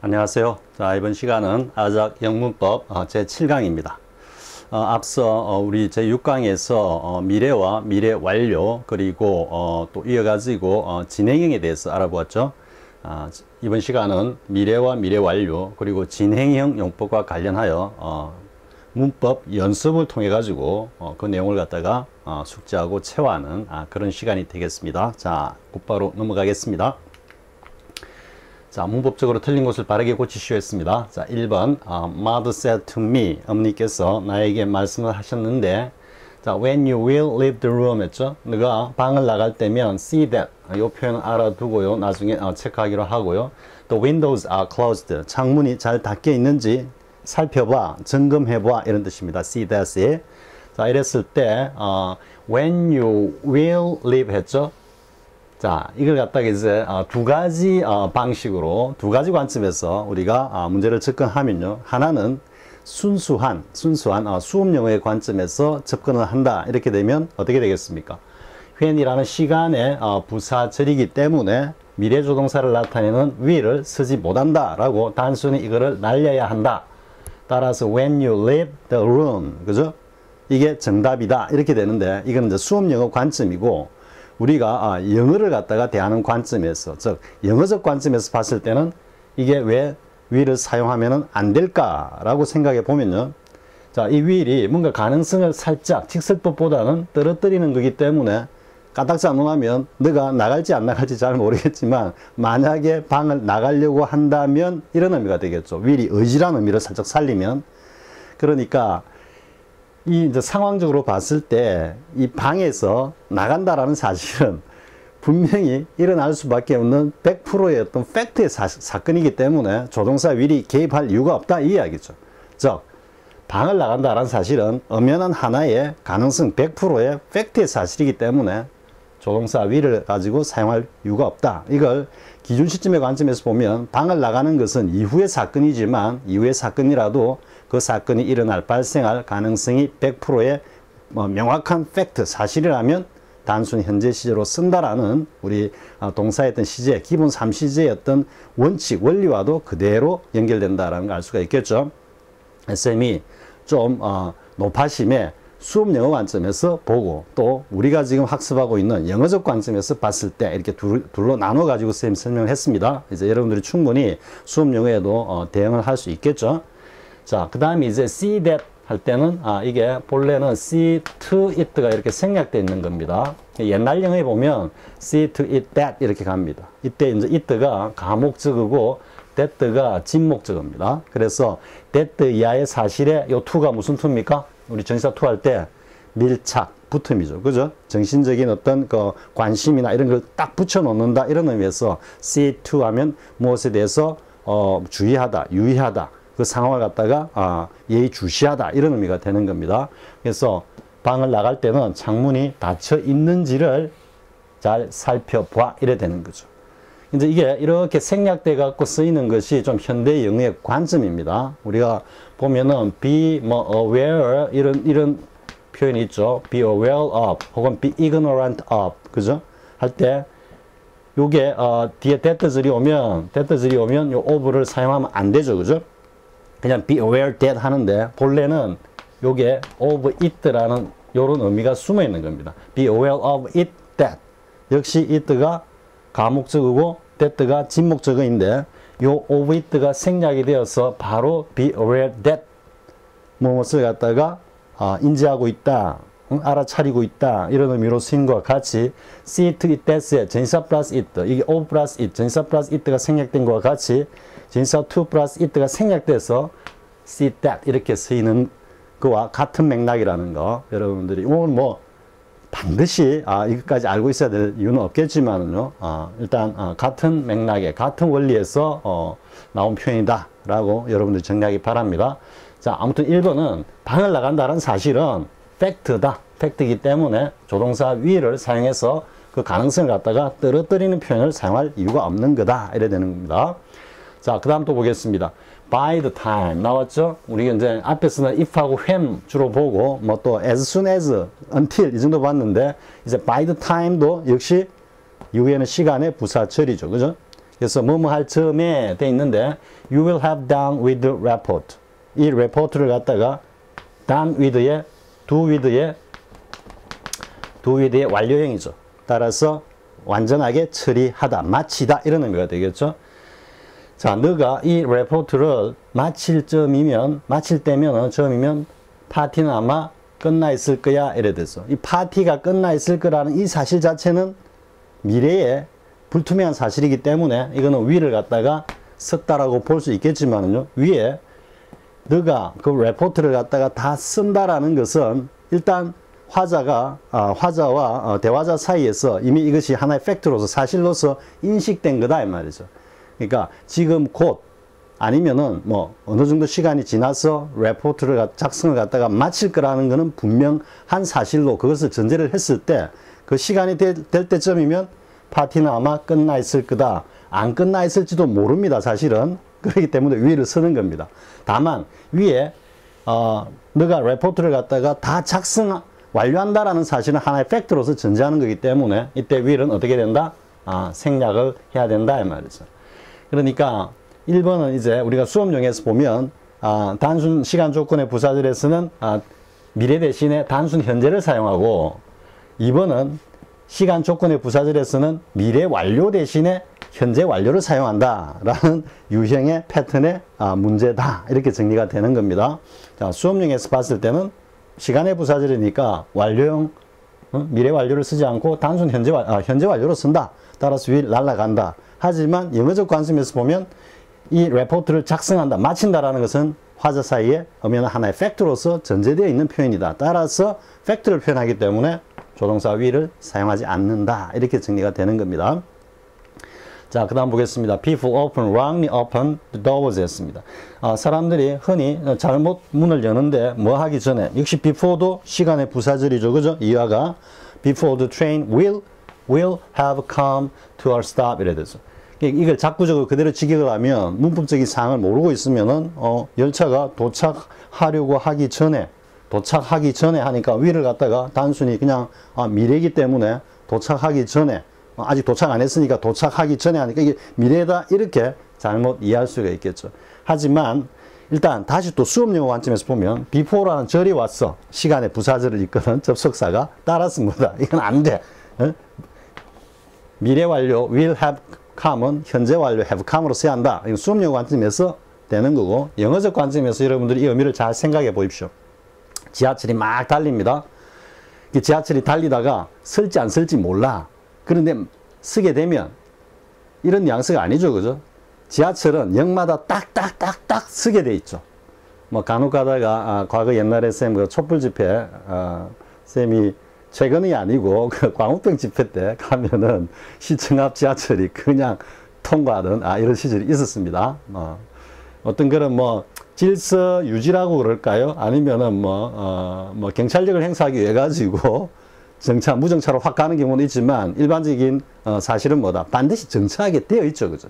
안녕하세요. 자, 이번 시간은 아작 영문법 제7강입니다. 앞서 우리 제6강에서 미래와 미래 완료 그리고 또 이어가지고 진행형에 대해서 알아보았죠. 이번 시간은 미래와 미래 완료 그리고 진행형 용법과 관련하여 문법 연습을 통해 가지고 그 내용을 갖다가 숙지하고 체화하는 그런 시간이 되겠습니다. 자, 곧바로 넘어가겠습니다. 자, 문법적으로 틀린 것을 바르게 고치시오 했습니다. 자, 1번 Mother said to me, 어머니께서 나에게 말씀을 하셨는데, 자, when you will leave the room 했죠. 너가 방을 나갈 때면 see that, 이 표현 알아두고요. 나중에 체크하기로 하고요. The windows are closed, 창문이 잘 닫혀 있는지 살펴봐, 점검해봐, 이런 뜻입니다. see that에. 자, 이랬을 때 when you will leave 했죠. 자, 이걸 갖다가 이제 두 가지 방식으로, 두 가지 관점에서 우리가 문제를 접근하면요. 하나는 순수한 수업 영어의 관점에서 접근을 한다. 이렇게 되면 어떻게 되겠습니까? when이라는 시간의 부사절이기 때문에 미래조동사를 나타내는 will을 쓰지 못한다. 라고 단순히 이거를 날려야 한다. 따라서 when you leave the room, 그죠? 이게 정답이다. 이렇게 되는데, 이건 이제 수업 영어 관점이고, 우리가 영어를 갖다가 대하는 관점에서, 즉 영어적 관점에서 봤을 때는 이게 왜 will을 사용하면 안 될까라고 생각해 보면요. 자, 이 will이 뭔가 가능성을 살짝 직설법보다는 떨어뜨리는 거기 때문에 까딱 잘못하면 너가 나갈지 안 나갈지 잘 모르겠지만 만약에 방을 나가려고 한다면 이런 의미가 되겠죠. will이 의지라는 의미를 살짝 살리면. 그러니까 이 이제 상황적으로 봤을 때 이 방에서 나간다라는 사실은 분명히 일어날 수밖에 없는 100%의 어떤 팩트의 사건이기 때문에 조동사 will이 개입할 이유가 없다 이 이야기죠. 즉 방을 나간다라는 사실은 엄연한 하나의 가능성 100%의 팩트의 사실이기 때문에 조동사 will을 가지고 사용할 이유가 없다. 이걸 기준 시점의 관점에서 보면 방을 나가는 것은 이후의 사건이지만 이후의 사건이라도 그 사건이 일어날 발생할 가능성이 100%의 명확한 팩트, 사실이라면 단순히 현재 시제로 쓴다라는 우리 동사의 어떤 시제, 기본 3시제의 어떤 원칙, 원리와도 그대로 연결된다라는 걸 알 수가 있겠죠. 쌤이 좀 높아심에 수업 영어 관점에서 보고 또 우리가 지금 학습하고 있는 영어적 관점에서 봤을 때 이렇게 둘로 나눠 가지고 쌤이 설명을 했습니다. 이제 여러분들이 충분히 수업 영어에도 대응을 할 수 있겠죠. 자, 그 다음에 이제 see that 할 때는 이게 본래는 see to it가 이렇게 생략되어 있는 겁니다. 옛날 영어에 보면 see to it that 이렇게 갑니다. 이때 이제 it가 가목적이고 that가 진목적입니다. 그래서 that 이하의 사실에 요 to가 무슨 to입니까? 우리 전치사 to 할 때 밀착, 붙음이죠. 그죠? 정신적인 어떤 그 관심이나 이런 걸 딱 붙여 놓는다 이런 의미에서 see to 하면 무엇에 대해서 주의하다, 유의하다. 그 상황을 갖다가 예의주시하다 이런 의미가 되는 겁니다. 그래서 방을 나갈 때는 창문이 닫혀 있는지를 잘 살펴봐 이래 되는 거죠. 이제 이게 이렇게 생략돼 갖고 쓰이는 것이 좀 현대 영어의 관점입니다. 우리가 보면은 be aware 이런 표현이 있죠. be aware of 혹은 be ignorant of 그죠? 할 때 요게 뒤에 that들이 오면 요 of를 사용하면 안 되죠. 그죠? 그냥 be aware that 하는데 본래는 요게 of it라는 요런 의미가 숨어 있는 겁니다. be aware of it that 역시 it가 가목적이고 that가 진목적인데 요 of it가 생략이 되어서 바로 be aware that 무엇을 갖다가 인지하고 있다, 알아차리고 있다 이런 의미로 쓰인 것과 같이 see to it that의 전치사 플러스 it 이게 of 플러스 it 전치사 플러스 it가 생략된 것과 같이 전치사 to 플러스 it가 생략돼서 see that 이렇게 쓰이는 그와 같은 맥락이라는 거 여러분들이 오늘 뭐 반드시 이것까지 알고 있어야 될 이유는 없겠지만은요 일단 같은 맥락에 같은 원리에서 나온 표현이다 라고 여러분들이 정리하기 바랍니다. 자, 아무튼 1번은 방을 나간다는 사실은 팩트다. 팩트이기 때문에 조동사 will을 사용해서 그 가능성을 갖다가 떨어뜨리는 표현을 사용할 이유가 없는 거다. 이래 되는 겁니다. 자, 그 다음 또 보겠습니다. by the time 나왔죠? 우리가 이제 앞에서는 if하고 when 주로 보고 뭐 또 as soon as, until 이 정도 봤는데 이제 by the time도 역시 이후에는 시간의 부사절이죠. 그죠? 그래서 뭐뭐 할 점에 돼 있는데 you will have done with the report. 이 report를 갖다가 done with의 do with의 완료형이죠. 따라서 완전하게 처리하다, 마치다 이런 의미가 되겠죠. 자, 너가 이 report를 마칠 때면 점이면 파티는 아마 끝나 있을 거야 이래 돼서 이 파티가 끝나 있을 거라는 이 사실 자체는 미래에 불투명한 사실이기 때문에 이거는 위를 갖다가 썼다라고 볼 수 있겠지만요, 위에 너가 그 레포트를 갖다가 다 쓴다라는 것은 일단 화자와 대화자 사이에서 이미 이것이 하나의 팩트로서 사실로서 인식된 거다 이 말이죠. 그러니까 지금 곧 아니면은 뭐 어느 정도 시간이 지나서 레포트를 작성을 갖다가 마칠 거라는 것은 분명한 사실로 그것을 전제를 했을 때 그 시간이 될 때쯤이면 파티는 아마 끝나 있을 거다. 안 끝나 있을지도 모릅니다. 사실은. 그렇기 때문에 위를 쓰는 겁니다. 다만 위에 너가 레포트를 갖다가 다 작성 완료한다라는 사실은 하나의 팩트로서 전제하는 거기 때문에 이때 위는 어떻게 된다? 생략을 해야 된다 이 말이죠. 그러니까 1번은 이제 우리가 수업용에서 보면 단순 시간 조건의 부사절에서는 미래 대신에 단순 현재를 사용하고 2번은 시간 조건의 부사절에서는 미래 완료 대신에 현재 완료를 사용한다 라는 유형의 패턴의 문제다 이렇게 정리가 되는 겁니다. 자, 수업용에서 봤을 때는 시간의 부사절이니까 완료형 미래 완료를 쓰지 않고 단순 현재 완료로 쓴다. 따라서 위 날아간다. 하지만 영어적 관점에서 보면 이 레포트를 작성한다, 마친다라는 것은 화자 사이에 엄연한 하나의 팩트로서 전제되어 있는 표현이다. 따라서 팩트를 표현하기 때문에 조동사 위를 사용하지 않는다. 이렇게 정리가 되는 겁니다. 자, 그 다음 보겠습니다. People wrongly open the doors 했습니다. 사람들이 흔히 잘못 문을 여는데 뭐 하기 전에, 역시 before도 시간의 부사절이죠. 그죠? 이하가 before the train will have come to a stop 이래 돼서 이걸 작부적으로 그대로 직역을 하면 문법적인 사항을 모르고 있으면은 열차가 도착하려고 하기 전에 하니까 위를 갖다가 단순히 그냥 미래이기 때문에 도착하기 전에 아직 도착 안 했으니까 도착하기 전에 하니까 이게 미래다 이렇게 잘못 이해할 수가 있겠죠. 하지만 일단 다시 또 수업용어 관점에서 보면 before라는 절이 왔어. 시간의 부사절을 이끄는 접속사가 따라서 뭐다. 이건 안 돼. 미래 완료 will have come은 현재 완료 have come으로 써야 한다. 이건 수업용어 관점에서 되는 거고 영어적 관점에서 여러분들이 이 의미를 잘 생각해 보십시오. 지하철이 막 달립니다. 지하철이 달리다가 쓸지 안 쓸지 몰라. 그런데 쓰게 되면 이런 뉘앙스가 아니죠. 그죠? 지하철은 역마다 딱딱딱딱 쓰게 돼 있죠. 뭐 간혹 가다가 과거 옛날에 쌤 그 촛불 집회 쌤이 최근이 아니고 그 광우병 집회 때 가면은 시청 앞 지하철이 그냥 통과하던 이런 시절이 있었습니다. 어떤 그런 뭐 질서 유지라고 그럴까요? 아니면은 뭐 경찰력을 행사하기 위해 가지고 무정차로 확 가는 경우는 있지만 일반적인 사실은 뭐다? 반드시 정차하게 되어 있죠. 그죠?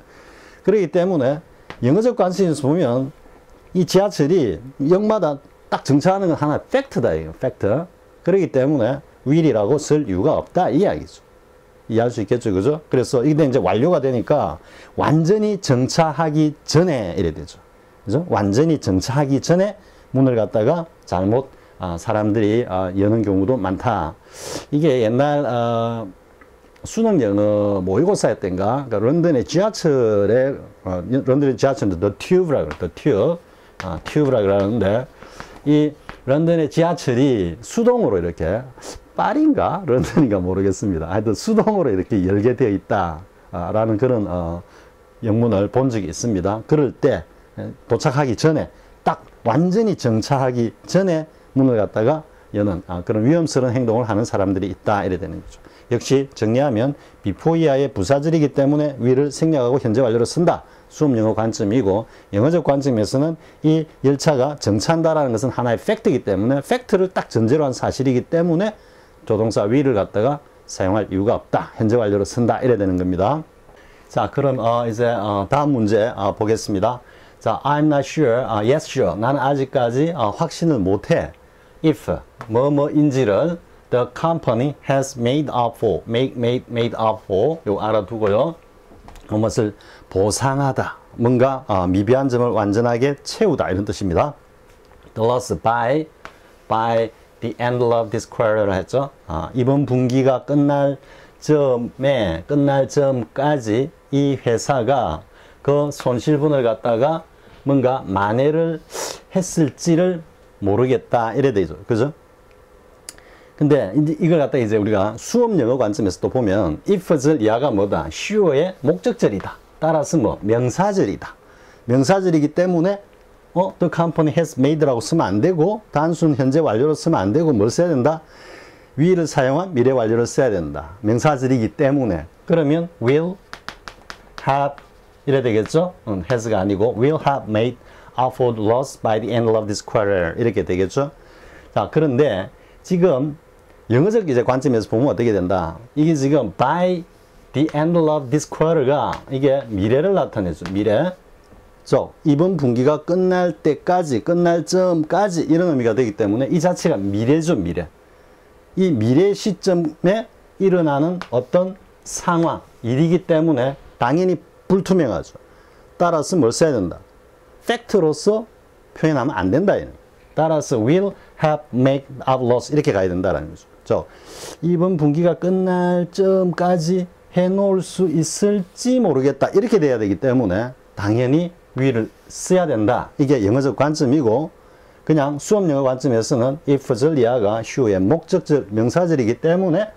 그렇기 때문에 영어적 관점에서 보면 이 지하철이 역마다 딱 정차하는 건 하나의 팩트다. 이거 팩트. 그렇기 때문에 will이라고 쓸 이유가 없다. 이 이야기죠. 이해할 수 있겠죠. 그죠? 그래서 이게 이제 완료가 되니까 완전히 정차하기 전에 이래 되죠. 그죠? 완전히 정차하기 전에 문을 갖다가 잘못 사람들이 여는 경우도 많다. 이게 옛날 수능 영어 모의고사였던가 그러니까 런던의 지하철에 런던의 지하철은 The Tube라고 그래요. The Tube라고 그러는데 이 런던의 지하철이 수동으로 이렇게 파리인가 런던인가 모르겠습니다. 하여튼 수동으로 이렇게 열게 되어 있다라는 그런 영문을 본 적이 있습니다. 그럴 때 도착하기 전에 딱 완전히 정차하기 전에 문을 갖다가 여는 그런 위험스러운 행동을 하는 사람들이 있다 이래 되는 거죠. 역시 정리하면 before 이하의 부사절이기 때문에 will을 생략하고 현재 완료로 쓴다. 수업 영어 관점이고 영어적 관점에서는 이 열차가 정차한다라는 것은 하나의 팩트이기 때문에 팩트를 딱 전제로 한 사실이기 때문에 조동사 will을 갖다가 사용할 이유가 없다. 현재 완료로 쓴다. 이래 되는 겁니다. 자, 그럼 이제 다음 문제 보겠습니다. 자, I'm not sure, yes sure. 나는 아직까지 확신을 못해. If 뭐뭐인지를 the company has made up for, made up for. 요 알아두고요. 무엇을 보상하다. 뭔가 미비한 점을 완전하게 채우다. 이런 뜻입니다. The loss by the end of this quarter 했죠. 이번 분기가 끝날 점까지 이 회사가 그 손실분을 갖다가 뭔가 만회를 했을지를 모르겠다. 이래 되죠. 그죠? 근데 이걸 갖다 이제 우리가 수업 영어 관점에서 또 보면 if's 이하가 뭐다? sure의 목적절이다. 따라서 뭐 명사절이다. 명사절이기 때문에 the company has made라고 쓰면 안 되고 단순 현재 완료로 쓰면 안 되고 뭘 써야 된다? will을 사용한 미래 완료를 써야 된다. 명사절이기 때문에 그러면 will have 이래 되겠죠? has가 아니고 will have made up for the loss by the end of this quarter 이렇게 되겠죠? 자, 그런데 지금 영어적 이제 관점에서 보면 어떻게 된다? 이게 지금 by the end of this quarter가 이게 미래를 나타내죠. 미래. 이번 분기가 끝날 때까지, 끝날 점까지 이런 의미가 되기 때문에 이 자체가 미래죠, 미래. 이 미래 시점에 일어나는 어떤 상황, 일이기 때문에 당연히 불투명하죠. 따라서 뭘 써야 된다? 팩트로서 표현하면 안 된다. 따라서 will have made up loss 이렇게 가야 된다는 거죠. 이번 분기가 끝날 점까지 해놓을 수 있을지 모르겠다. 이렇게 돼야 되기 때문에 당연히 will을 써야 된다. 이게 영어적 관점이고 그냥 수업 영어 관점에서는 if's 이하가 sure의 목적절 명사절이기 때문에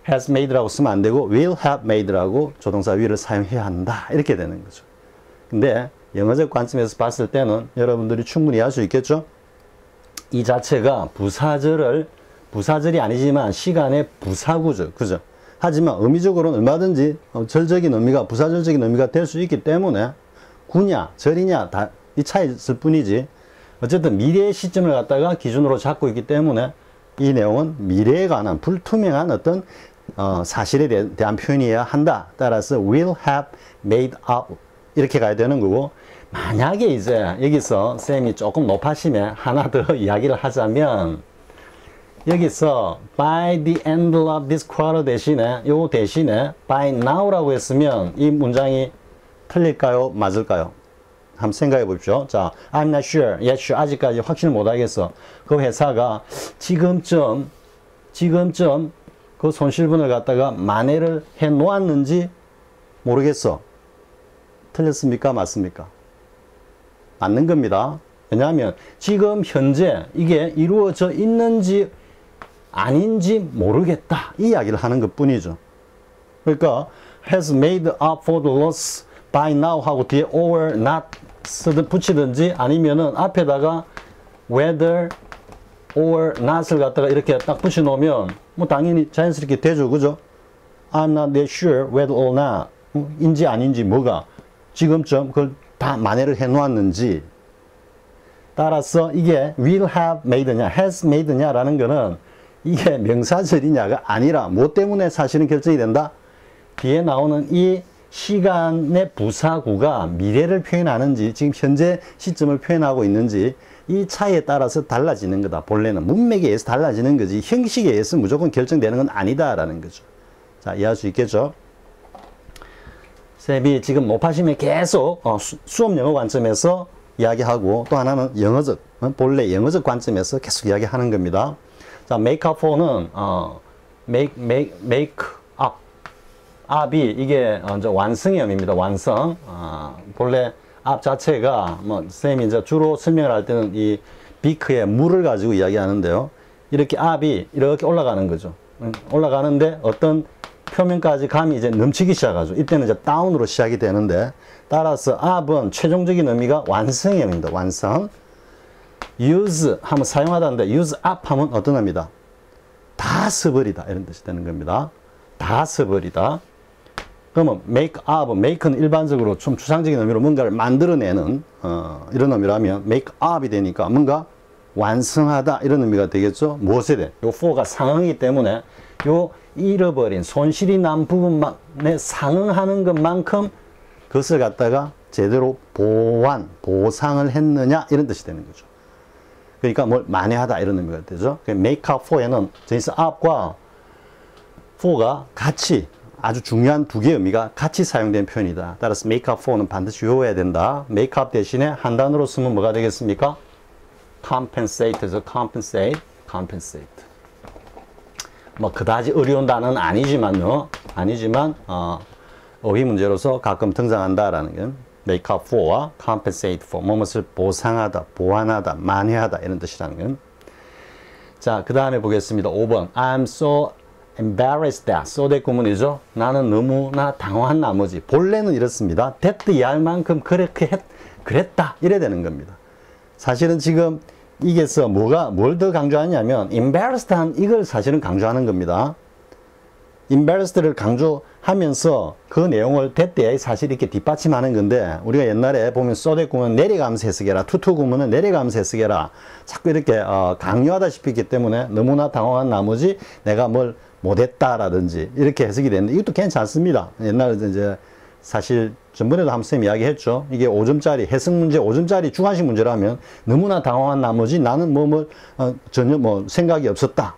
has made라고 쓰면 안 되고 will have made라고 조동사 will을 사용해야 한다. 이렇게 되는 거죠. 근데 영어적 관점에서 봤을 때는 여러분들이 충분히 알 수 있겠죠? 이 자체가 부사절이 아니지만 시간의 부사구죠. 그죠? 하지만 의미적으로는 얼마든지 절적인 의미가 부사절적인 의미가 될 수 있기 때문에 구냐, 절이냐 다 이 차이 있을 뿐이지 어쨌든 미래의 시점을 갖다가 기준으로 잡고 있기 때문에 이 내용은 미래에 관한 불투명한 어떤 사실에 대한 표현이어야 한다. 따라서 will have made up 이렇게 가야 되는 거고 만약에 이제 여기서 쌤이 조금 높아심에 하나 더 이야기를 하자면 여기서 by the end of this quarter 대신에 요 대신에 by now라고 했으면 이 문장이 틀릴까요? 맞을까요? 한번 생각해 보십시오. 자, I'm not sure, yes sure 아직까지 확신을 못 하겠어. 그 회사가 지금쯤 그 손실분을 갖다가 만회를 해 놓았는지 모르겠어. 틀렸습니까? 맞습니까? 맞는 겁니다. 왜냐하면 지금 현재 이게 이루어져 있는지 아닌지 모르겠다. 이 이야기를 하는 것 뿐이죠. 그러니까 has made up for the loss by now 하고 뒤에 or not 붙이든지 아니면은 앞에다가 whether or not을 갖다가 이렇게 딱 붙여 놓으면 뭐 당연히 자연스럽게 되죠. 그죠? I'm not that sure whether or not 인지 아닌지 뭐가 지금쯤 그걸 다 만회를 해 놓았는지 따라서 이게 will have made냐 has made냐 라는 거는 이게 명사절이냐가 아니라 뭐 때문에 사실은 결정이 된다? 뒤에 나오는 이 시간의 부사구가 미래를 표현하는지 지금 현재 시점을 표현하고 있는지 이 차이에 따라서 달라지는 거다. 본래는 문맥에 의해서 달라지는 거지 형식에 의해서 무조건 결정되는 건 아니다라는 거죠. 자, 이해할 수 있겠죠? 쌤이 지금 높아심에 계속 수업 영어 관점에서 이야기하고 또 하나는 영어적 본래 영어적 관점에서 계속 이야기하는 겁니다. 자, make up for는 make up up이 이게 이제 완성의 의미입니다. 완성. 본래 up 자체가 뭐 쌤이 이제 주로 설명을 할 때는 이 비크에 물을 가지고 이야기하는데요. 이렇게 up이 이렇게 올라가는 거죠. 올라가는데 어떤 표면까지 감이 이제 넘치기 시작하죠. 이때는 이제 다운으로 시작이 되는데 따라서 up은 최종적인 의미가 완성의 의미입니다. 완성. use 하면 사용하다인데 use up 하면 어떤 의미다? 다 써버리다 이런 뜻이 되는 겁니다. 다 써버리다. 그러면 make up, make는 일반적으로 좀 추상적인 의미로 뭔가를 만들어내는 이런 의미라면 make up이 되니까 뭔가 완성하다 이런 의미가 되겠죠. 무엇에 대해? 요 for가 상응이기 때문에 요 잃어버린 손실이 난 부분에 상응하는 것만큼 그것을 갖다가 제대로 보상을 했느냐 이런 뜻이 되는 거죠. 그러니까 뭘 만회하다 이런 의미가 되죠. make up for에는 저기서 up과 for가 같이 아주 중요한 두 개의 의미가 같이 사용된 표현이다. 따라서 make up for는 반드시 외워야 된다. make up 대신에 한 단어로 쓰면 뭐가 되겠습니까? compensate죠. compensate. 뭐 그다지 어려운 단어는 아니지만요. 어휘 문제로서 가끔 등장한다라는 건 make up for와 compensate for, 무엇을 보상하다, 보완하다, 만회하다 이런 뜻이라는 건. 자, 그 다음에 보겠습니다. 5번. I'm so embarrassed that. so that 구문이죠. 나는 너무나 당황한 나머지. 본래는 이렇습니다. that 이할 만큼 그랬다. 이래 되는 겁니다. 사실은 지금 이게서 뭘 더 강조하냐면 embarrassed한 이걸 사실은 강조하는 겁니다. embarrassed를 강조하면서 그 내용을 that에 사실 이렇게 뒷받침하는 건데, 우리가 옛날에 보면 so that 구문 내려가면서 해석해라, to 구문은 내려가면서 해석해라, 자꾸 이렇게 강요하다시피 했기 때문에 너무나 당황한 나머지 내가 뭘 못했다라든지 이렇게 해석이 되는데, 이것도 괜찮습니다. 옛날에 이제 사실 전번에도 한번 쌤 이야기했죠. 이게 5점짜리 해석 문제, 5점짜리 주관식 문제라면 너무나 당황한 나머지 나는 전혀 생각이 없었다,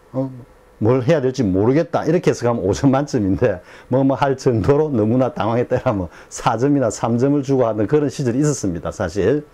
뭘 해야 될지 모르겠다, 이렇게 해석하면 5점 만점인데, 할 정도로 너무나 당황했다면 4점이나 3점을 주고 하는 그런 시절이 있었습니다, 사실.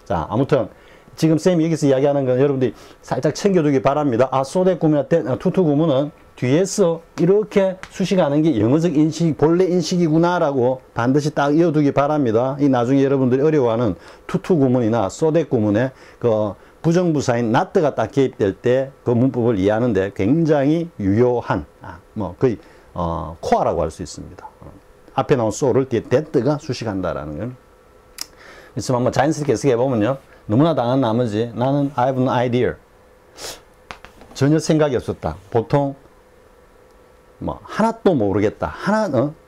자, 아무튼 지금 쌤이 여기서 이야기하는 건 여러분들이 살짝 챙겨두기 바랍니다. so that 구문이나 to 구문은 뒤에서 이렇게 수식하는 게 영어적 인식, 본래 인식이구나라고 반드시 딱 이어두기 바랍니다. 이 나중에 여러분들이 어려워하는 to 구문이나 so that 구문에 그 부정부사인 not가 딱 개입될 때 그 문법을 이해하는데 굉장히 유효한, 거의 코어라고 할 수 있습니다. 앞에 나온 so를 뒤에 that가 수식한다라는 건. 그래서 한번 자연스럽게 해석해 보면요. 너무나 당한 나머지 나는 I have no idea. 전혀 생각이 없었다. 보통 하나도 모르겠다,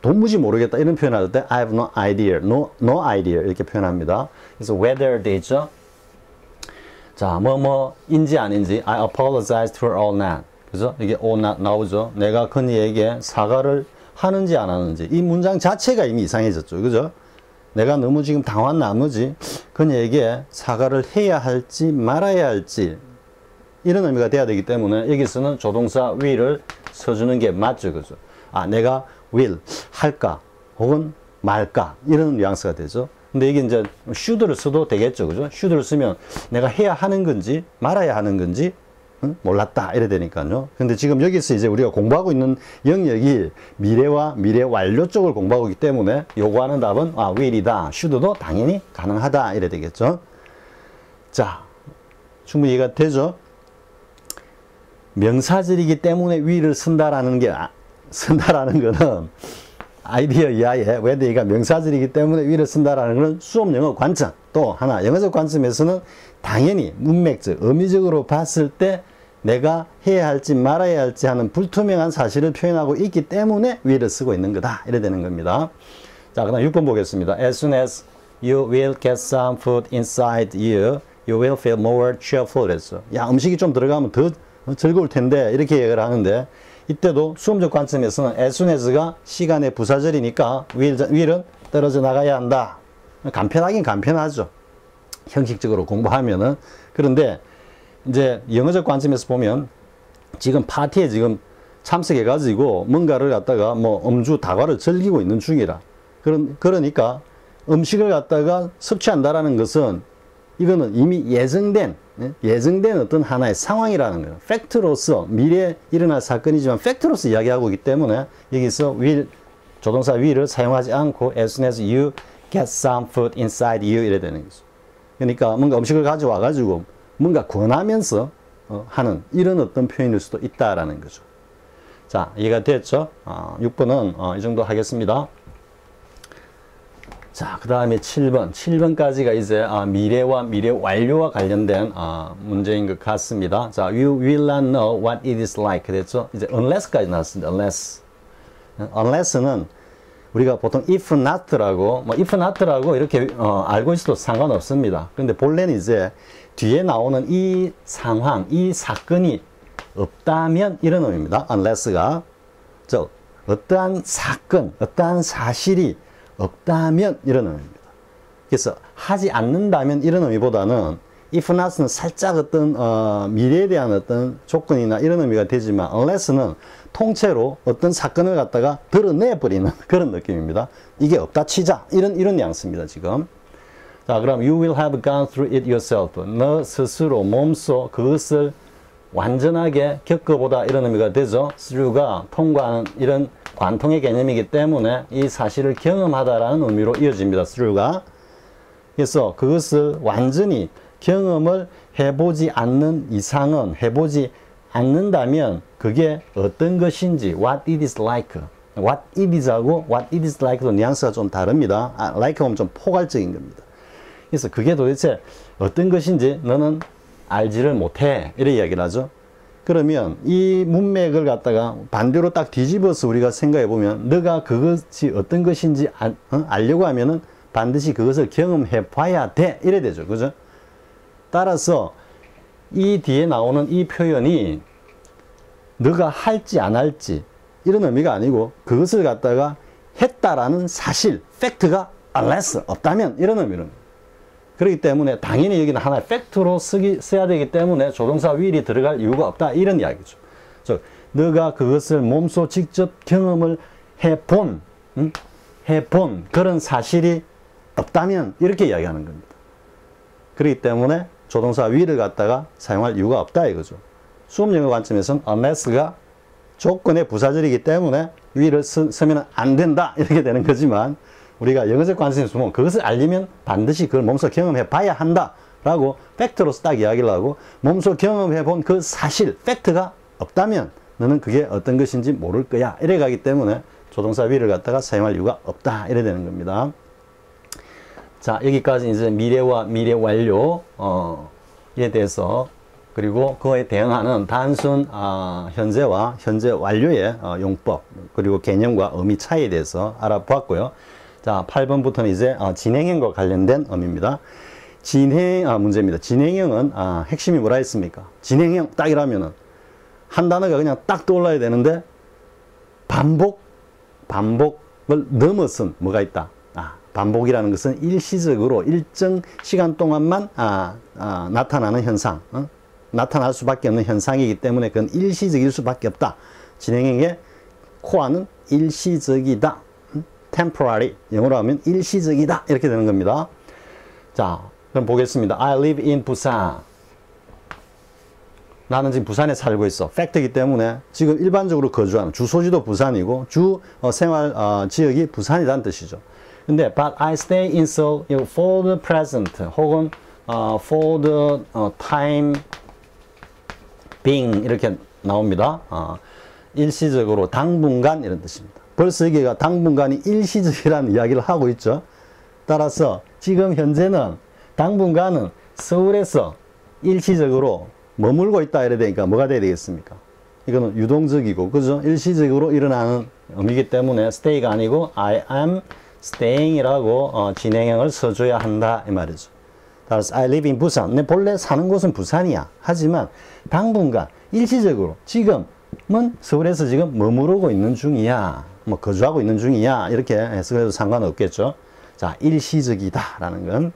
도무지 모르겠다 이런 표현할 때 I have no idea, no idea 이렇게 표현합니다. 그래서 whether 되죠. 자, 인지 아닌지 I apologize to all not. 그죠? 이게 all not 나오죠. 내가 그녀에게 사과를 하는지 안 하는지. 이 문장 자체가 이미 이상해졌죠. 그죠? 내가 너무 지금 당황한 나머지 그녀에게 사과를 해야 할지 말아야 할지 이런 의미가 돼야 되기 때문에 여기서는 조동사 will을 써주는 게 맞죠. 그죠? 내가 will 할까 혹은 말까 이런 뉘앙스가 되죠. 근데 이게 이제 should를 써도 되겠죠. 그죠? should를 쓰면 내가 해야 하는 건지 말아야 하는 건지 몰랐다 이래 되니까요. 근데 지금 여기서 이제 우리가 공부하고 있는 영역이 미래와 미래 완료 쪽을 공부하고 있기 때문에 요구하는 답은 will이다. should도 당연히 가능하다 이래 되겠죠. 자, 충분히 이해가 되죠? 명사절이기 때문에 will을 쓴다라는 거는 아이디어 이하에 whether가 명사절이기 때문에 will을 쓴다라는 것은 수업 영어 관점, 또 하나 영어적 관점에서는 당연히 문맥적, 의미적으로 봤을 때 내가 해야 할지 말아야 할지 하는 불투명한 사실을 표현하고 있기 때문에 will을 쓰고 있는 거다 이래 되는 겁니다. 자, 그 다음 6번 보겠습니다. As soon as you will get some food inside you, you will feel more cheerful. 그랬어. 야, 음식이 좀 들어가면 더 즐거울 텐데 이렇게 얘기를 하는데, 이때도 수험적 관점에서는 as soon as가 시간의 부사절이니까 will은 떨어져 나가야 한다. 간편하긴 간편하죠, 형식적으로 공부하면은. 그런데 이제 영어적 관점에서 보면 지금 파티에 지금 참석해 가지고 뭔가를 갖다가 음주 다과를 즐기고 있는 중이라, 그러니까 음식을 갖다가 섭취한다라는 것은 이거는 이미 예정된 어떤 하나의 상황이라는 거예요. 팩트로서 미래에 일어날 사건이지만 팩트로서 이야기하고 있기 때문에 여기서 will, 조동사 will을 사용하지 않고 as soon as you get some food inside you 이래 되는 거죠. 그러니까 뭔가 음식을 가져와 가지고 뭔가 권하면서 하는 이런 어떤 표현일 수도 있다라는 거죠. 자, 이해가 됐죠? 6번은 이 정도 하겠습니다. 자, 그 다음에 7번까지가 이제 미래와 미래 완료와 관련된 문제인 것 같습니다. 자, you will not know what it is like 됐죠? 이제 unless까지 나왔습니다. unless는 우리가 보통 if not라고 이렇게 알고 있어도 상관없습니다. 그런데 본래는 이제 뒤에 나오는 이 상황, 이 사건이 없다면 이런 의미입니다. unless가 어떠한 사건, 어떠한 사실이 없다면 이런 의미입니다. 그래서 하지 않는다면 이런 의미보다는 if not은 살짝 어떤 미래에 대한 어떤 조건이나 이런 의미가 되지만 unless는 통째로 어떤 사건을 갖다가 드러내버리는 그런 느낌입니다. 이게 없다 치자 이런 뉘앙스입니다 지금. 자, 그럼 you will have gone through it yourself. 너 스스로 몸소 그것을 완전하게 겪어보다 이런 의미가 되죠. through가 통과하는 이런 관통의 개념이기 때문에 이 사실을 경험하다라는 의미로 이어집니다. through가. 그래서 그것을 완전히 경험을 해보지 않는 이상은, 해보지 않는다면 그게 어떤 것인지 what it is like. what it is하고 what it is like도 뉘앙스가 좀 다릅니다. like가 좀 포괄적인 겁니다. 그래서 그게 도대체 어떤 것인지 너는 알지를 못해 이렇게 이야기를 하죠. 그러면 이 문맥을 갖다가 반대로 딱 뒤집어서 우리가 생각해 보면 너가 그것이 어떤 것인지 알려고 하면은 반드시 그것을 경험해 봐야 돼 이래 되죠. 그죠? 따라서 이 뒤에 나오는 이 표현이 너가 할지 안 할지 이런 의미가 아니고 그것을 갖다가 했다라는 사실, 팩트가 unless 없다면 이런 의미는. 그렇기 때문에 당연히 여기는 하나의 팩트로 써야 되기 때문에 조동사 will이 들어갈 이유가 없다 이런 이야기죠. 즉 너가 그것을 몸소 직접 경험을 해본 그런 사실이 없다면 이렇게 이야기하는 겁니다. 그렇기 때문에 조동사 will을 갖다가 사용할 이유가 없다 이거죠. 수업영어 관점에서는 unless가 조건의 부사절이기 때문에 will을 쓰면 안 된다 이렇게 되는 거지만 우리가 영어적 관점에서 보면 그것을 알려면 반드시 그걸 몸소 경험해 봐야 한다 라고 팩트로서 딱 이야기를 하고 몸소 경험해 본 그 사실, 팩트가 없다면 너는 그게 어떤 것인지 모를 거야 이래 가기 때문에 조동사 will을 갖다가 사용할 이유가 없다 이래 되는 겁니다. 자, 여기까지 이제 미래와 미래 완료에 대해서 그리고 그에 대응하는 단순 현재와 현재 완료의 용법 그리고 개념과 의미 차이에 대해서 알아보았고요. 자, 8번부터는 이제 진행형과 관련된 의미입니다. 문제입니다. 진행형은 핵심이 뭐라 했습니까? 진행형 딱 이라면은 한 단어가 그냥 딱 떠올라야 되는데 반복을 넘어선 뭐가 있다. 반복이라는 것은 일시적으로 일정 시간 동안만 나타나는 현상, 나타날 수밖에 없는 현상이기 때문에 그건 일시적일 수밖에 없다. 진행형의 코어는 일시적이다. temporary, 영어로 하면 일시적이다 이렇게 되는 겁니다. 자, 그럼 보겠습니다. I live in Busan. 나는 지금 부산에 살고 있어. 팩트이기 때문에 지금 일반적으로 거주하는 주소지도 부산이고 주 생활 지역이 부산이라는 뜻이죠. 근데 but I stay in Seoul for the present 혹은 for the time being 이렇게 나옵니다. 일시적으로 당분간 이런 뜻입니다. 벌써 여기가 당분간이 일시적이라는 이야기를 하고 있죠. 따라서 지금 현재는 당분간은 서울에서 일시적으로 머물고 있다 이래 되니까 뭐가 돼야 되겠습니까? 이거는 유동적이고 그죠? 일시적으로 일어나는 의미이기 때문에 stay가 아니고 I am staying이라고 진행형을 써줘야 한다 이 말이죠. 따라서 I live in Busan. 내 본래 사는 곳은 부산이야. 하지만 당분간 일시적으로 지금은 서울에서 지금 머무르고 있는 중이야. 뭐 거주하고 있는 중이야. 이렇게 해석해도 상관없겠죠. 자, 일시적이다 라는 건.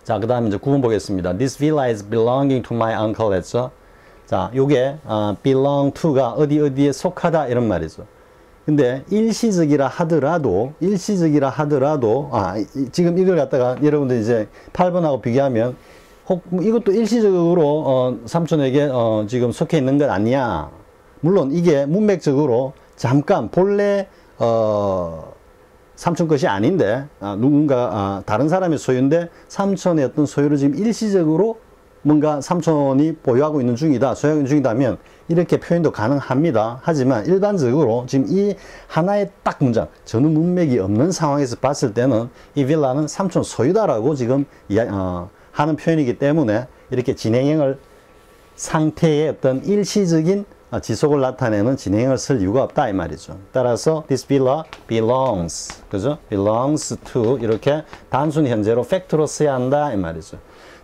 자, 그 다음에 이제 9번 보겠습니다. This villa is belonging to my uncle 했죠. 자, 요게 belong to가 어디에 속하다 이런 말이죠. 근데 일시적이라 하더라도 지금 이걸 갖다가 여러분들 이제 8번하고 비교하면 이것도 일시적으로 삼촌에게 지금 속해 있는 건 아니야. 물론 이게 문맥적으로 잠깐 본래 삼촌 것이 아닌데 누군가 다른 사람의 소유인데 삼촌의 어떤 소유를 지금 일시적으로 뭔가 삼촌이 보유하고 있는 중이다, 소유하고 있는 중이다면 이렇게 표현도 가능합니다. 하지만 일반적으로 지금 이 하나의 딱 문장, 전후 문맥이 없는 상황에서 봤을 때는 이 빌라는 삼촌 소유다라고 지금 하는 표현이기 때문에 이렇게 진행형을 상태의 어떤 일시적인 지속을 나타내는 진행형을 쓸 이유가 없다 이 말이죠. 따라서 this villa belongs, 그죠? belongs to 이렇게 단순 현재로 팩트로 써야 한다 이 말이죠.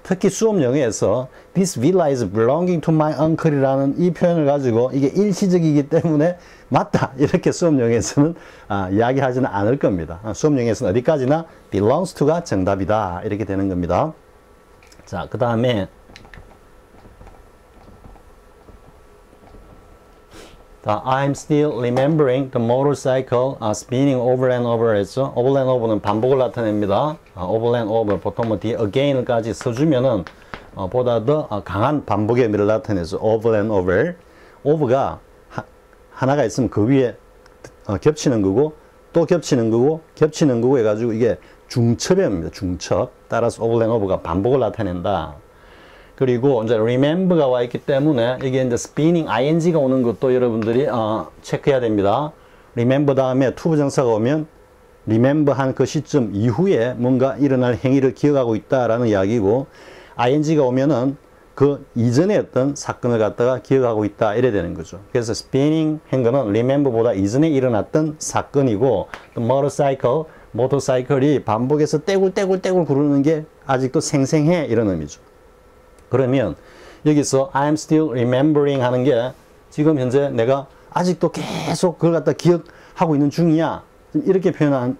특히 수업 영어에서 this villa is belonging to my uncle이라는 이 표현을 가지고 이게 일시적이기 때문에 맞다 이렇게 수업 영어에서는 이야기하지는 않을 겁니다. 수업 영어에서는 어디까지나 belongs to가 정답이다 이렇게 되는 겁니다. 자, 그 다음에 I'm still remembering the motorcycle spinning over and over 했죠. over and over는 반복을 나타냅니다. over and over 보통 뭐 뒤에 again까지 써주면은 보다 더 강한 반복의 의미를 나타내죠. over and over. over가 하나가 있으면 그 위에 겹치는 거고 또 겹치는 거고 겹치는 거고 해가지고 이게 중첩의 의미입니다. 중첩. 따라서 over and over가 반복을 나타낸다. 그리고 이제 remember가 와 있기 때문에 이게 이제 spinning ing가 오는 것도 여러분들이 체크해야 됩니다. remember 다음에 to 부정사가 오면 remember 한 그 시점 이후에 뭔가 일어날 행위를 기억하고 있다라는 이야기고 ing가 오면은 그 이전에 어떤 사건을 갖다가 기억하고 있다 이래 되는 거죠. 그래서 spinning 한 거는 remember보다 이전에 일어났던 사건이고 motorcycle, 모터사이클이 반복해서 떼굴떼굴 구르는 게 아직도 생생해 이런 의미죠. 그러면 여기서 I'm still remembering 하는 게 지금 현재 내가 아직도 계속 그걸 갖다 기억하고 있는 중이야. 이렇게 하는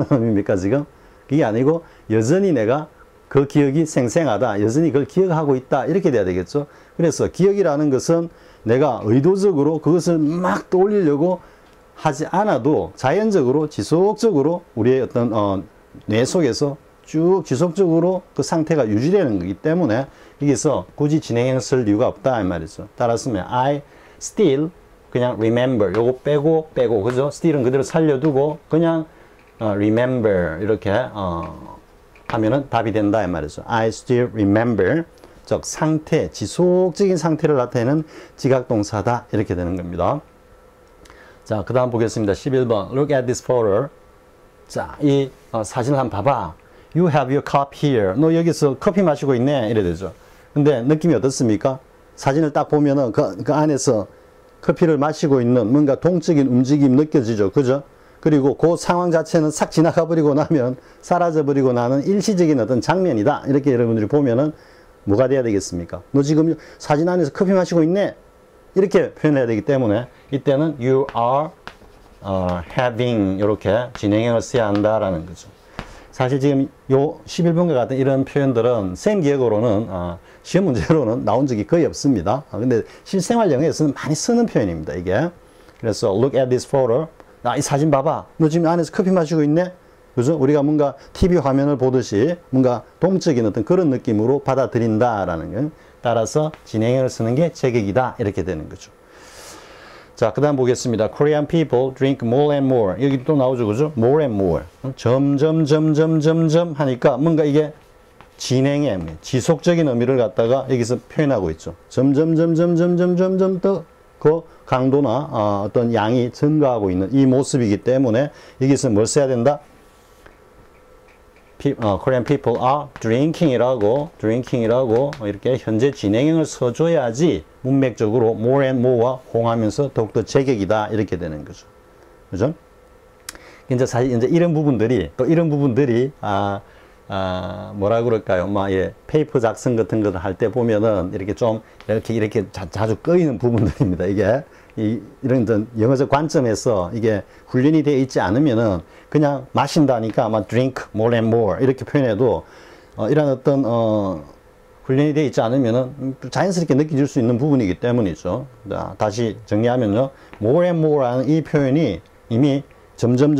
의미입니까 지금? 그게 아니고 여전히 내가 그 기억이 생생하다. 여전히 그걸 기억하고 있다. 이렇게 돼야 되겠죠. 그래서 기억이라는 것은 내가 의도적으로 그것을 막 떠올리려고 하지 않아도 자연적으로 지속적으로 우리의 어떤 뇌 속에서 쭉 지속적으로 그 상태가 유지되는 거기 때문에 여기서 굳이 진행형을 쓸 이유가 없다 이 말이죠. 따라서면 I still 그냥 remember 요거 빼고 그죠? still은 그대로 살려두고 그냥 remember 이렇게 하면은 답이 된다 이 말이죠. I still remember 즉 상태 지속적인 상태를 나타내는 지각동사다 이렇게 되는 겁니다. 자, 그 다음 보겠습니다. 11번 Look at this photo. 자, 이 사진을 한번 봐봐. You have your cup here. 너 여기서 커피 마시고 있네. 이래 되죠. 근데 느낌이 어떻습니까? 사진을 딱 보면은 그 안에서 커피를 마시고 있는 뭔가 동적인 움직임 느껴지죠. 그죠? 그리고 그 상황 자체는 싹 지나가 버리고 나면 사라져 버리고 나는 일시적인 어떤 장면이다. 이렇게 여러분들이 보면은 뭐가 돼야 되겠습니까? 너 지금 사진 안에서 커피 마시고 있네. 이렇게 표현해야 되기 때문에 이때는 you are having 이렇게 진행형을 써야 한다라는 거죠. 사실 지금 요 11번과 같은 이런 표현들은 쌤 기억으로는 시험 문제로는 나온 적이 거의 없습니다. 근데 실생활 영어에서는 많이 쓰는 표현입니다. 이게. 그래서 look at this photo. 이 사진 봐봐. 너 지금 안에서 커피 마시고 있네? 그죠? 우리가 뭔가 TV 화면을 보듯이 뭔가 동적인 어떤 그런 느낌으로 받아들인다라는 거. 따라서 진행형을 쓰는 게 제격이다. 이렇게 되는 거죠. 자, 그 다음 보겠습니다. Korean people drink more and more. 여기 또 나오죠. 그죠? more and more. 점점 하니까 뭔가 이게 진행의 의미, 지속적인 의미를 갖다가 여기서 표현하고 있죠. 점점 더 그 강도나 어떤 양이 증가하고 있는 이 모습이기 때문에 여기서 뭘 써야 된다? Korean people are drinking이라고 이렇게 현재 진행형을 써줘야지 문맥적으로 more and more와 호응하면서 더욱더 제격이다 이렇게 되는 거죠. 그죠? 이제 사실 이제 이런 부분들이 뭐라 그럴까요? 페이퍼 작성 같은 거 할 때 보면은 이렇게 좀 이렇게 자주 꺼이는 부분들입니다. 이게 이런 영어적 관점에서 이게 훈련이 되어 있지 않으면은 그냥 마신다니까 아마 drink more and more 이렇게 표현해도 이런 어떤 훈련이 되어 있지 않으면은 자연스럽게 느껴질 수 있는 부분이기 때문이죠. 자, 다시 정리하면요. more and more라는 이 표현이 이미 점점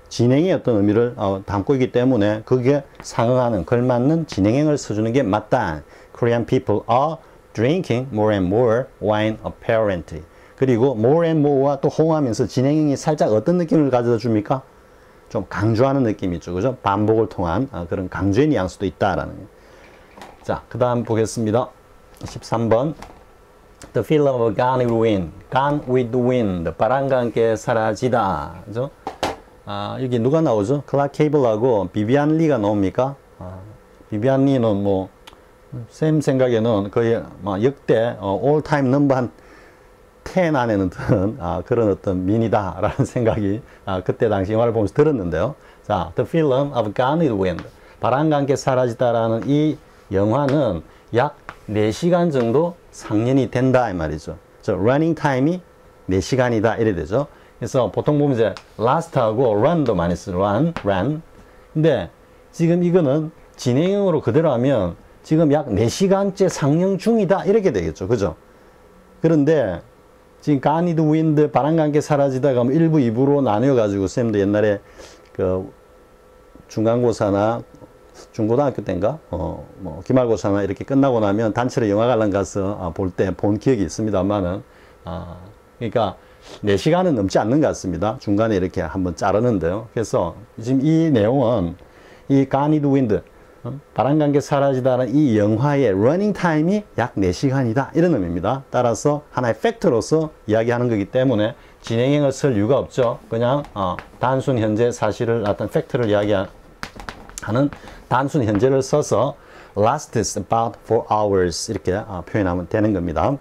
진행의 어떤 의미를 담고 있기 때문에 거기에 상응하는 걸맞는 진행형을 써주는 게 맞다. Korean people are drinking more and more wine apparently. 그리고 more and more와 또 호응하면서 진행형이 살짝 어떤 느낌을 가져다 줍니까? 좀 강조하는 느낌이죠. 그죠? 반복을 통한 그런 강조의 뉘앙스도 있다라는 거예요. 자, 그 다음 보겠습니다. 13번. The feeling of gone with the wind. Gone with the wind. 바람과 함께 사라지다. 그죠? 여기 누가 나오죠? 클락 케이블하고 비비안 리가 나옵니까? 비비안 리는 쌤 생각에는 거의 역대 all time 넘버 한 10 안에는 든 그런 어떤 민이다라는 생각이 그때 당시 영화를 보면서 들었는데요. 자, The Film of Gone with the Wind. 바람과 함께 사라지다라는 이 영화는 약 4시간 정도 상연이 된다 이 말이죠. 러닝 타임이 4시간이다 이래 되죠. 그래서 보통 보면 이제 last하고 run도 많이 쓰죠. run. 근데 지금 이거는 진행형으로 그대로 하면 지금 약 4시간째 상영 중이다 이렇게 되겠죠. 그죠? 그런데 지금 gone with the wind, 바람과 함께 사라지다가 1부, 2부로 나뉘어가지고 쌤도 옛날에 그 중간고사나 중고등학교 때인가 뭐 기말고사나 이렇게 끝나고 나면 단체로 영화 관람 가서 볼 때 본 기억이 있습니다만은 그러니까 4시간은 넘지 않는 것 같습니다. 중간에 이렇게 한번 자르는데요. 그래서 지금 이 내용은 이 gone with the wind, 바람과 함께 사라지다는 이 영화의 러닝 타임이 약 4시간이다 이런 의미입니다. 따라서 하나의 팩트로서 이야기하는 거기 때문에 진행형을 쓸 이유가 없죠. 그냥 단순 현재 사실을 나타낸 팩트를 이야기하는 단순 현재를 써서 lasts about 4 hours 이렇게 표현하면 되는 겁니다.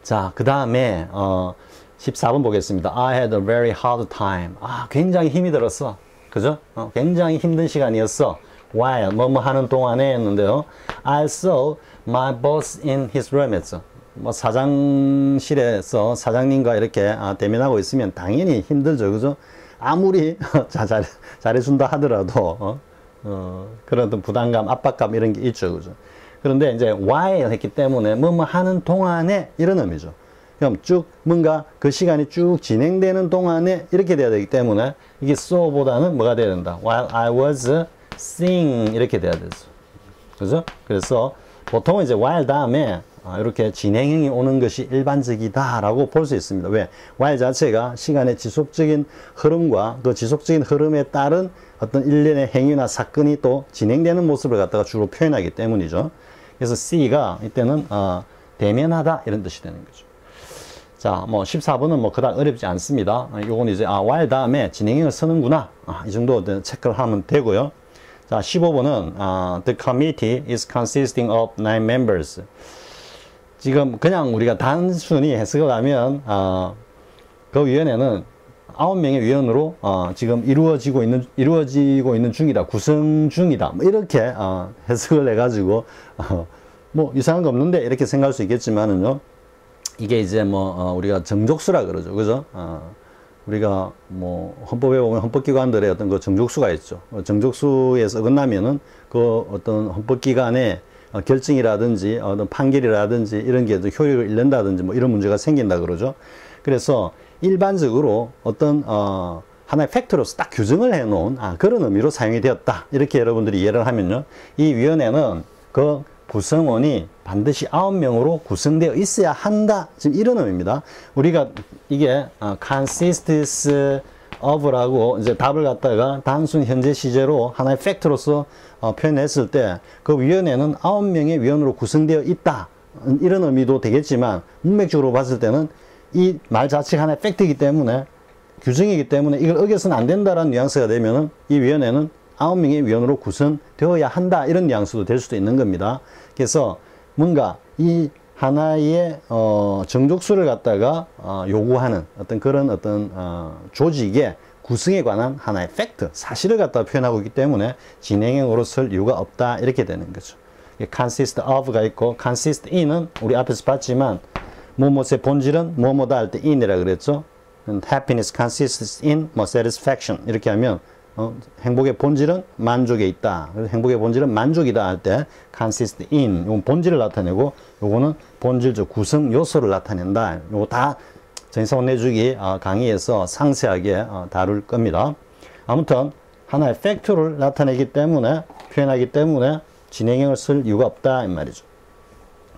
자, 그 다음에 14번 보겠습니다. I had a very hard time. 굉장히 힘이 들었어. 그죠? 굉장히 힘든 시간이었어. While 뭐뭐 하는 동안에 했는데요. I saw my boss in his room 했죠. 뭐 사장실에서 사장님과 이렇게 대면하고 있으면 당연히 힘들죠. 그죠? 아무리 잘해준다 하더라도 그런 어떤 부담감, 압박감 이런 게 있죠. 그죠? 그런데 이제 while 했기 때문에 뭐뭐 하는 동안에 이런 의미죠. 그럼 쭉 뭔가 그 시간이 쭉 진행되는 동안에 이렇게 돼야 되기 때문에 이게 so보다는 뭐가 돼야 된다. While I was seeing 이렇게 돼야 되죠. 그죠? 그래서 보통은 이제 while 다음에 이렇게 진행형이 오는 것이 일반적이다라고 볼 수 있습니다. 왜? while 자체가 시간의 지속적인 흐름과 그 지속적인 흐름에 따른 어떤 일련의 행위나 사건이 또 진행되는 모습을 갖다가 주로 표현하기 때문이죠. 그래서 C가 이때는 대면하다 이런 뜻이 되는 거죠. 자, 뭐 14번은 뭐 그닥 어렵지 않습니다. 요건 이제 while 다음에 진행형을 쓰는구나. 이 정도 체크를 하면 되고요. 자, 15번은 the committee is consisting of 9 members. 지금 그냥 우리가 단순히 해석을 하면 그 위원회는 9명의 위원으로 지금 이루어지고 있는 중이다, 구성 중이다, 뭐 이렇게 해석을 해가지고 뭐 이상한 거 없는데 이렇게 생각할 수 있겠지만은요, 이게 이제 뭐 우리가 정족수라 그러죠, 그죠? 우리가 뭐 헌법에 보면 헌법기관들의 어떤 그 정족수가 있죠. 정족수에서 어긋나면은 그 어떤 헌법기관의 결정이라든지 어떤 판결이라든지 이런 게 효력을 잃는다든지 뭐 이런 문제가 생긴다 그러죠. 그래서 일반적으로 어떤 하나의 팩트로서 딱 규정을 해 놓은 그런 의미로 사용이 되었다. 이렇게 여러분들이 이해를 하면요, 이 위원회는 그 구성원이 반드시 9명으로 구성되어 있어야 한다. 지금 이런 의미입니다. 우리가 이게 consists of라고 이제 답을 갖다가 단순 현재 시제로 하나의 팩트로서 표현했을 때 그 위원회는 9명의 위원으로 구성되어 있다. 이런 의미도 되겠지만 문맥적으로 봤을 때는 이 말 자체가 하나의 팩트이기 때문에, 규정이기 때문에 이걸 어겨서는 안 된다라는 뉘앙스가 되면은 이 위원회는 9명의 위원으로 구성되어야 한다. 이런 뉘앙스도 될 수도 있는 겁니다. 그래서 뭔가 이 하나의 정족수를 갖다가 요구하는 어떤 그런 어떤 조직의 구성에 관한 하나의 팩트, 사실을 갖다가 표현하고 있기 때문에 진행형으로 쓸 이유가 없다. 이렇게 되는 거죠. consist of가 있고 consist in은 우리 앞에서 봤지만 뭐뭐의 본질은 뭐뭐다 할 때 in이라 그랬죠. happiness consists in 뭐 satisfaction 이렇게 하면 행복의 본질은 만족에 있다. 행복의 본질은 만족이다 할 때 consist in, 이건 본질을 나타내고 요거는 본질적 구성 요소를 나타낸다. 요거 다 정의사원 내주기 강의에서 상세하게 다룰 겁니다. 아무튼 하나의 팩트를 나타내기 때문에, 표현하기 때문에 진행형을 쓸 이유가 없다 이 말이죠.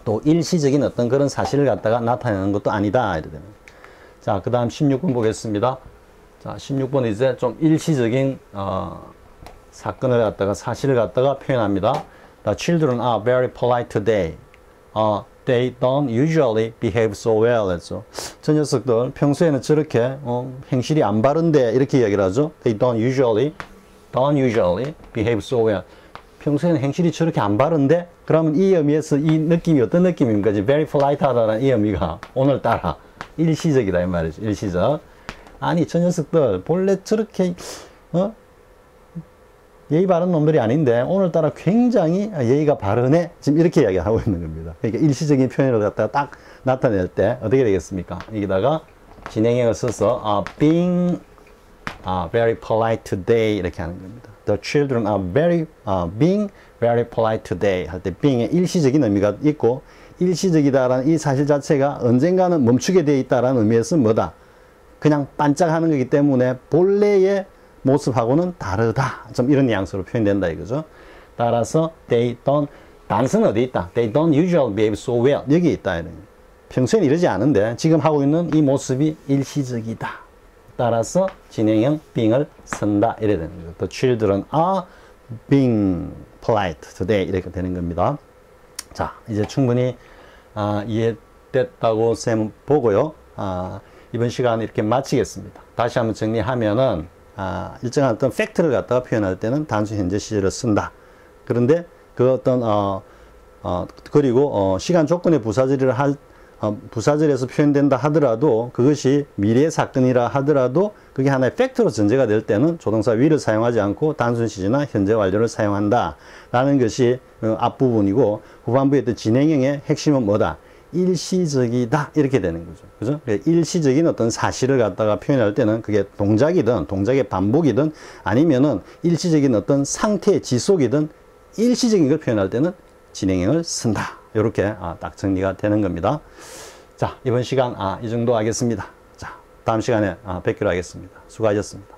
또 일시적인 어떤 그런 사실을 갖다가 나타내는 것도 아니다. 이래 됩니다. 자, 그 다음 16번 보겠습니다. 자, 16번 이제 좀 일시적인 사건을 갖다가, 사실을 갖다가 표현합니다. The children are very polite today. They don't usually behave so well. 했죠. 저 녀석들 평소에는 저렇게 행실이 안 바른데 이렇게 이야기를 하죠. They don't usually behave so well. 평소에는 행실이 저렇게 안 바른데, 그러면 이 의미에서 이 느낌이 어떤 느낌입니까? very polite 하다는 이 의미가 오늘따라 일시적이다 이 말이죠. 일시적. 아니 저 녀석들 본래 저렇게 예의 바른 놈들이 아닌데 오늘따라 굉장히 예의가 바르네. 지금 이렇게 이야기하고 있는 겁니다. 그러니까 일시적인 표현을 갖다가 딱 나타낼 때 어떻게 되겠습니까? 여기다가 진행형을 써서 being very polite today 이렇게 하는 겁니다. The children are being very polite today. 할 때 being의 일시적인 의미가 있고 일시적이다라는 이 사실 자체가 언젠가는 멈추게 돼 있다라는 의미에서 뭐다? 그냥 반짝하는 거기 때문에 본래의 모습하고는 다르다. 좀 이런 뉘앙스로 표현된다 이거죠. 따라서 they don't 단서는 어디 있다? They don't usually behave so well. 여기 있다. 이런. 평소엔 이러지 않은데 지금 하고 있는 이 모습이 일시적이다. 따라서 진행형 being을 쓴다. 이래 되는 거죠. The children are being polite today. 이렇게 되는 겁니다. 자, 이제 충분히 이해됐다고 쌤 보고요. 이번 시간 이렇게 마치겠습니다. 다시 한번 정리하면은 일정한 어떤 팩트를 갖다가 표현할 때는 단수 현재 시제를 쓴다. 그런데 그 어떤 그리고 시간 조건의 부사절에서 표현된다 하더라도 그것이 미래의 사건이라 하더라도 그게 하나의 팩트로 전제가 될 때는 조동사 will을 사용하지 않고 단순 시제나 현재 완료를 사용한다 라는 것이 앞부분이고 후반부에 또 진행형의 핵심은 뭐다? 일시적이다 이렇게 되는 거죠. 그죠? 일시적인 어떤 사실을 갖다가 표현할 때는 그게 동작이든 동작의 반복이든 아니면은 일시적인 어떤 상태의 지속이든 일시적인 걸 표현할 때는 진행형을 쓴다. 이렇게 딱 정리가 되는 겁니다. 자, 이번 시간 이 정도 하겠습니다. 자, 다음 시간에 뵙기로 하겠습니다. 수고하셨습니다.